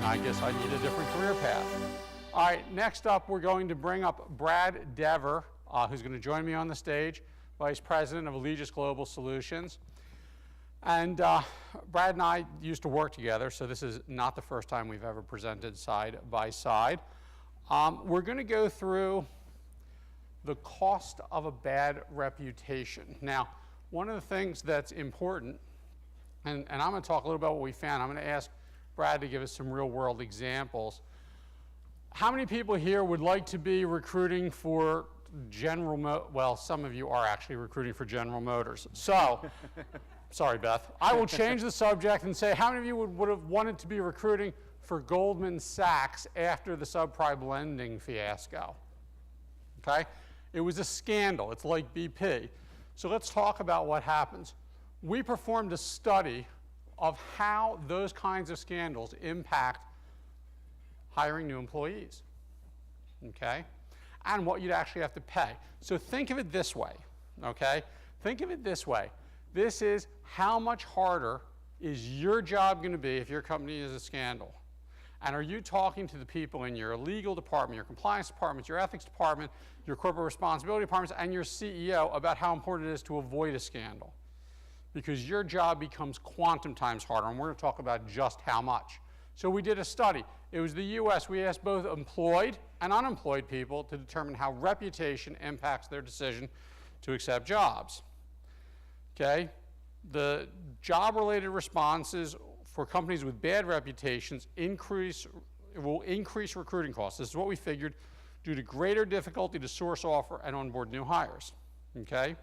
I guess I need a different career path. All right, next up, we're going to bring up Brad Dever, who's going to join me on the stage, Vice President of Allegis Global Solutions. And Brad and I used to work together, so this is not the first time we've ever presented side by side. We're going to go through the cost of a bad reputation. Now, one of the things that's important, and I'm going to talk a little about what we found. I'm going to ask Brad to give us some real-world examples. How many people here would like to be recruiting for General Motors? Well, some of you are actually recruiting for General Motors. So, sorry, Beth. I will change the subject and say, how many of you would have wanted to be recruiting for Goldman Sachs after the subprime lending fiasco? Okay? It was a scandal. It's like BP. So let's talk about what happens. We performed a study of how those kinds of scandals impact hiring new employees, okay? And what you'd actually have to pay. So think of it this way, okay? Think of it this way. This is how much harder is your job going to be if your company is a scandal? And are you talking to the people in your legal department, your compliance department, your ethics department, your corporate responsibility departments, and your CEO about how important it is to avoid a scandal? Because your job becomes quantum times harder, and we're going to talk about just how much. So we did a study. It was the US. We asked both employed and unemployed people to determine how reputation impacts their decision to accept jobs. Okay? The job-related responses for companies with bad reputations will increase recruiting costs. This is what we figured, due to greater difficulty to source, offer, and onboard new hires. Okay?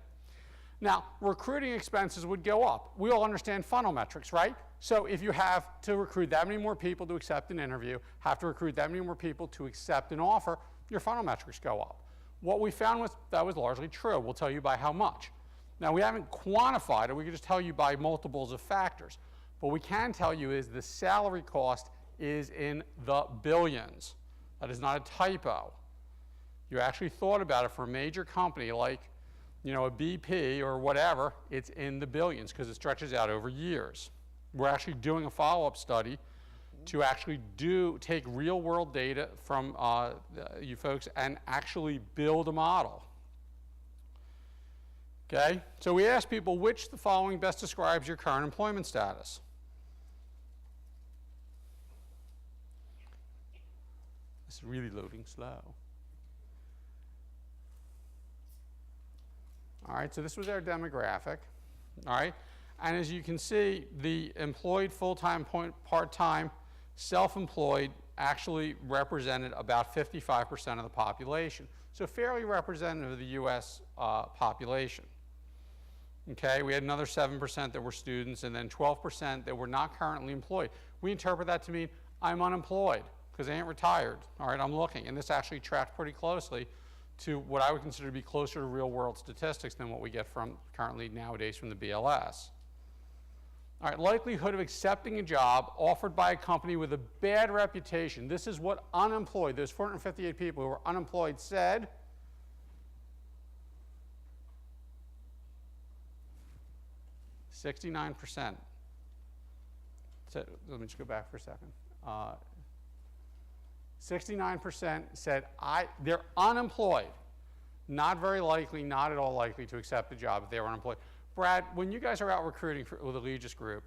Now, recruiting expenses would go up. We all understand funnel metrics, right? So if you have to recruit that many more people to accept an interview, have to recruit that many more people to accept an offer, your funnel metrics go up. What we found was that was largely true. We'll tell you by how much. Now, we haven't quantified it. We can just tell you by multiples of factors. What we can tell you is the salary cost is in the billions. That is not a typo. You actually thought about it for a major company like, you know, a BP or whatever, it's in the billions because it stretches out over years. We're actually doing a follow-up study to actually take real-world data from you folks and actually build a model. Okay? So we asked people, which of the following best describes your current employment status? This is really loading slow. All right, so this was our demographic, all right? And as you can see, the employed, full-time, part-time, self-employed actually represented about 55% of the population. So fairly representative of the US population. Okay, we had another 7% that were students and then 12% that were not currently employed. We interpret that to mean I'm unemployed because I ain't retired, all right, I'm looking. And this actually tracks pretty closely to what I would consider to be closer to real-world statistics than what we get from currently nowadays from the BLS. All right, likelihood of accepting a job offered by a company with a bad reputation. This is what unemployed, those 458 people who were unemployed said. "69%. So, let me just go back for a second. 69% said they're unemployed. Not very likely, not at all likely to accept a job if they were unemployed. Brad, when you guys are out recruiting with the Allegis Group,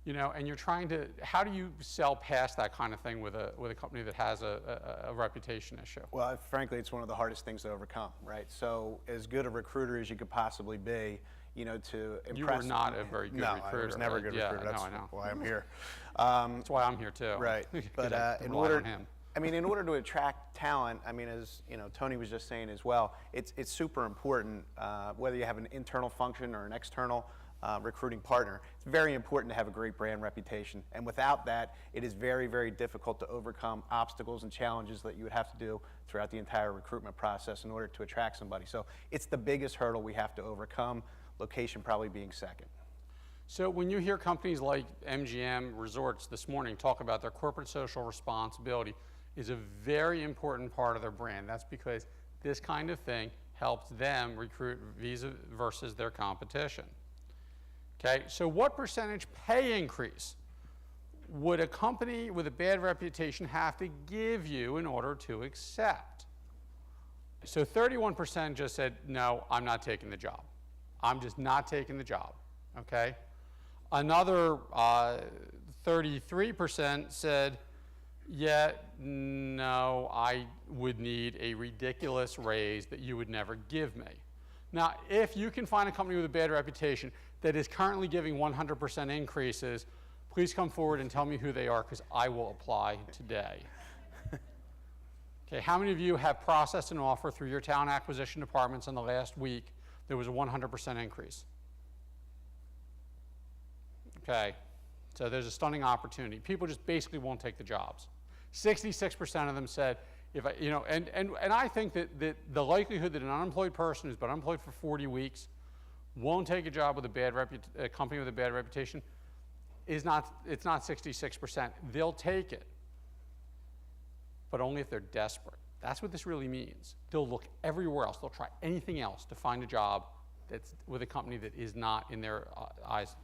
you know, and you're trying to, how do you sell past that kind of thing with a company that has a reputation issue? Well, frankly, it's one of the hardest things to overcome, right? So as good a recruiter as you could possibly be, you know, to impress. You were not a very good recruiter. No, I was never a good recruiter. That's I know. why I'm here. That's why I'm here too. Right, but in order to attract talent, I mean, as you know, Tony was just saying as well, it's super important whether you have an internal function or an external recruiting partner. It's very important to have a great brand reputation, and without that, it is very, very difficult to overcome obstacles and challenges that you would have to do throughout the entire recruitment process in order to attract somebody. So it's the biggest hurdle we have to overcome, location probably being second. So when you hear companies like MGM Resorts this morning talk about their corporate social responsibility is a very important part of their brand. That's because this kind of thing helps them recruit versus their competition. Okay, so what percentage pay increase would a company with a bad reputation have to give you in order to accept? So 31% just said, no, I'm not taking the job. I'm just not taking the job, okay? Another 33% said, yeah, no, I would need a ridiculous raise that you would never give me. Now, if you can find a company with a bad reputation that is currently giving 100% increases, please come forward and tell me who they are, because I will apply today. Okay, how many of you have processed an offer through your talent acquisition departments in the last week that was a 100% increase? Okay, so there's a stunning opportunity. People just basically won't take the jobs. 66% of them said, if I, you know, and I think that the likelihood that an unemployed person who's been unemployed for 40 weeks won't take a job with a company with a bad reputation is not, it's not 66%. They'll take it, but only if they're desperate. That's what this really means. They'll look everywhere else. They'll try anything else to find a job that's with a company that is not, in their eyes,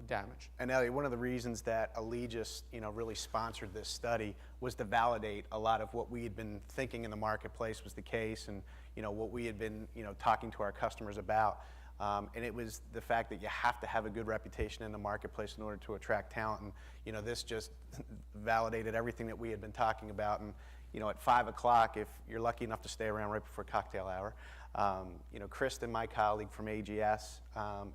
damaged. And Elliot, one of the reasons that Allegis, really sponsored this study was to validate a lot of what we had been thinking in the marketplace was the case, and what we had been, talking to our customers about. And it was the fact that you have to have a good reputation in the marketplace in order to attract talent. And this just validated everything that we had been talking about. And at 5 o'clock, if you're lucky enough to stay around right before cocktail hour, Kristen, my colleague from AGS,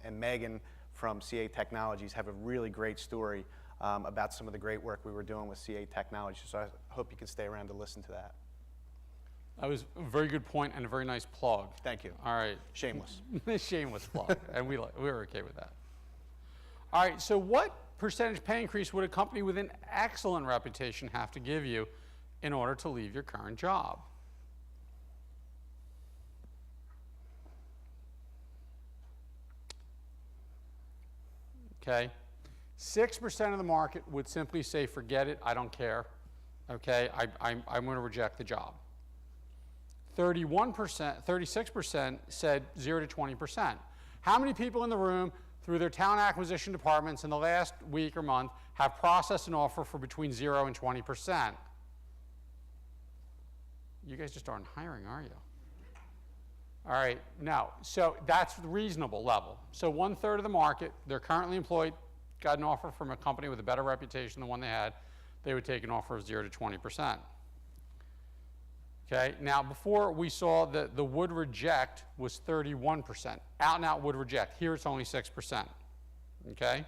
and Megan from CA Technologies have a really great story about some of the great work we were doing with CA Technologies. So I hope you can stay around to listen to that. That was a very good point and a very nice plug. Thank you. All right. Shameless. Shameless plug, and we were okay with that. All right, so what percentage pay increase would a company with an excellent reputation have to give you in order to leave your current job? Okay, 6% of the market would simply say, forget it, I don't care. Okay, I'm going to reject the job. 36% said 0 to 20%. How many people in the room, through their talent acquisition departments in the last week or month, have processed an offer for between 0 and 20%? You guys just aren't hiring, are you? All right, no. So that's the reasonable level. So 1/3 of the market, they're currently employed, got an offer from a company with a better reputation than the one they had, they would take an offer of 0 to 20%. Okay, now before we saw that the would reject was 31%, out and out would reject. Here it's only 6%, okay?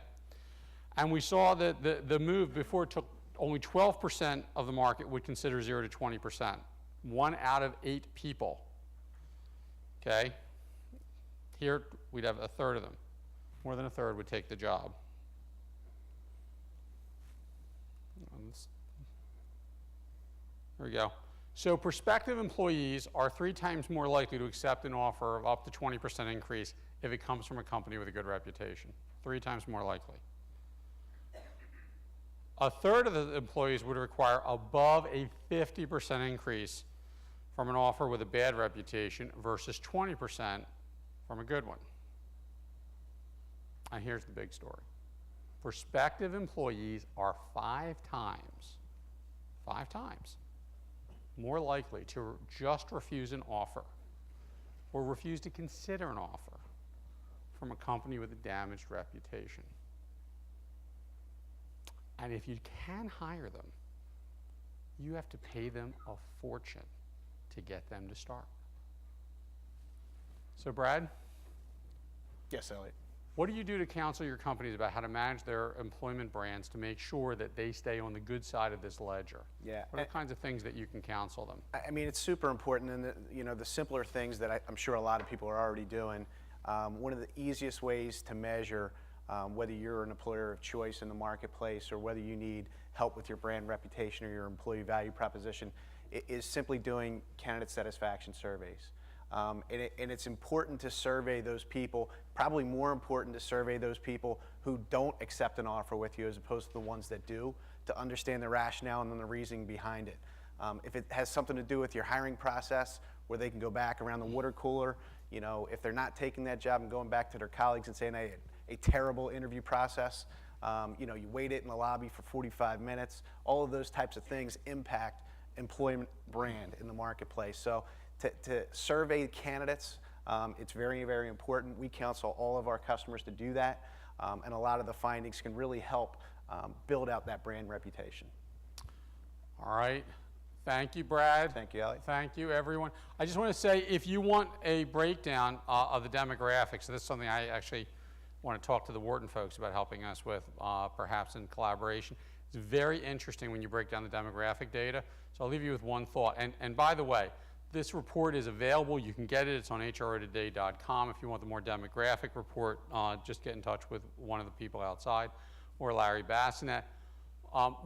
And we saw that the move before took only 12% of the market would consider 0 to 20%. 1 out of 8 people, okay? Here we'd have 1/3 of them. More than 1/3 would take the job. There we go. So prospective employees are 3 times more likely to accept an offer of up to 20% increase if it comes from a company with a good reputation. 3 times more likely. 1/3 of the employees would require above a 50% increase from an offer with a bad reputation versus 20% from a good one. And here's the big story. Prospective employees are 5 times more likely to just refuse an offer or refuse to consider an offer from a company with a damaged reputation. And if you can hire them, you have to pay them a fortune to get them to start. So Brad? Yes, Elliot. What do you do to counsel your companies about how to manage their employment brands to make sure that they stay on the good side of this ledger? Yeah. What are the kinds of things that you can counsel them? I mean, it's super important, and the simpler things that I'm sure a lot of people are already doing. One of the easiest ways to measure whether you're an employer of choice in the marketplace or whether you need help with your brand reputation or your employee value proposition is simply doing candidate satisfaction surveys. And it's important to survey those people, probably more important to survey those people who don't accept an offer with you as opposed to the ones that do, to understand the rationale and then the reasoning behind it. If it has something to do with your hiring process, where they can go back around the water cooler, if they're not taking that job and going back to their colleagues and saying, hey, a terrible interview process, You know, you waited in the lobby for 45 minutes. All of those types of things impact employment brand in the marketplace. So to survey candidates, it's very, very important. We counsel all of our customers to do that, and a lot of the findings can really help build out that brand reputation. All right. Thank you, Brad. Thank you, Elliot. Thank you, everyone. I just want to say, if you want a breakdown of the demographics, this is something I actually want to talk to the Wharton folks about helping us with, perhaps in collaboration. It's very interesting when you break down the demographic data. So I'll leave you with one thought. And by the way, this report is available. You can get it. It's on hrotoday.com. If you want the more demographic report, just get in touch with one of the people outside or Larry Bassinet.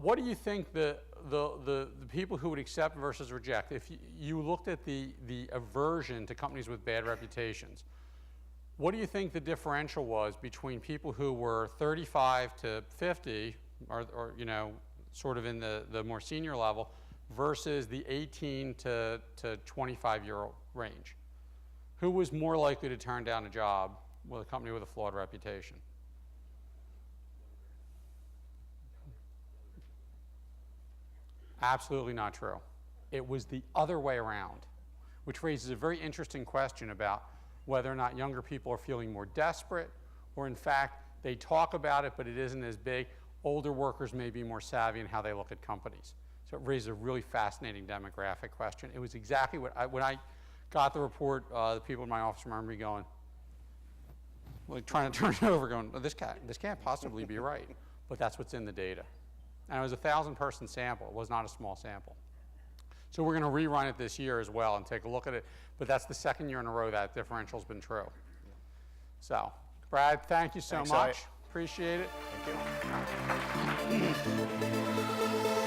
What do you think the people who would accept versus reject, if you looked at the aversion to companies with bad reputations, what do you think the differential was between people who were 35 to 50, or you know, sort of in the more senior level, versus the 18 to 25-year-old range? Who was more likely to turn down a job with a company with a flawed reputation? Absolutely not true. It was the other way around, which raises a very interesting question about whether or not younger people are feeling more desperate, or in fact, they talk about it, but it isn't as big. Older workers may be more savvy in how they look at companies. So it raises a really fascinating demographic question. It was exactly what when I got the report, the people in my office remember me going, like trying to turn it over, going, oh, this can't possibly be right. But that's what's in the data. And it was a 1,000-person sample. It was not a small sample. So we're going to rerun it this year as well and take a look at it. But that's the second year in a row that differential's been true. So, Brad, thank you so much. Appreciate it. Thank you.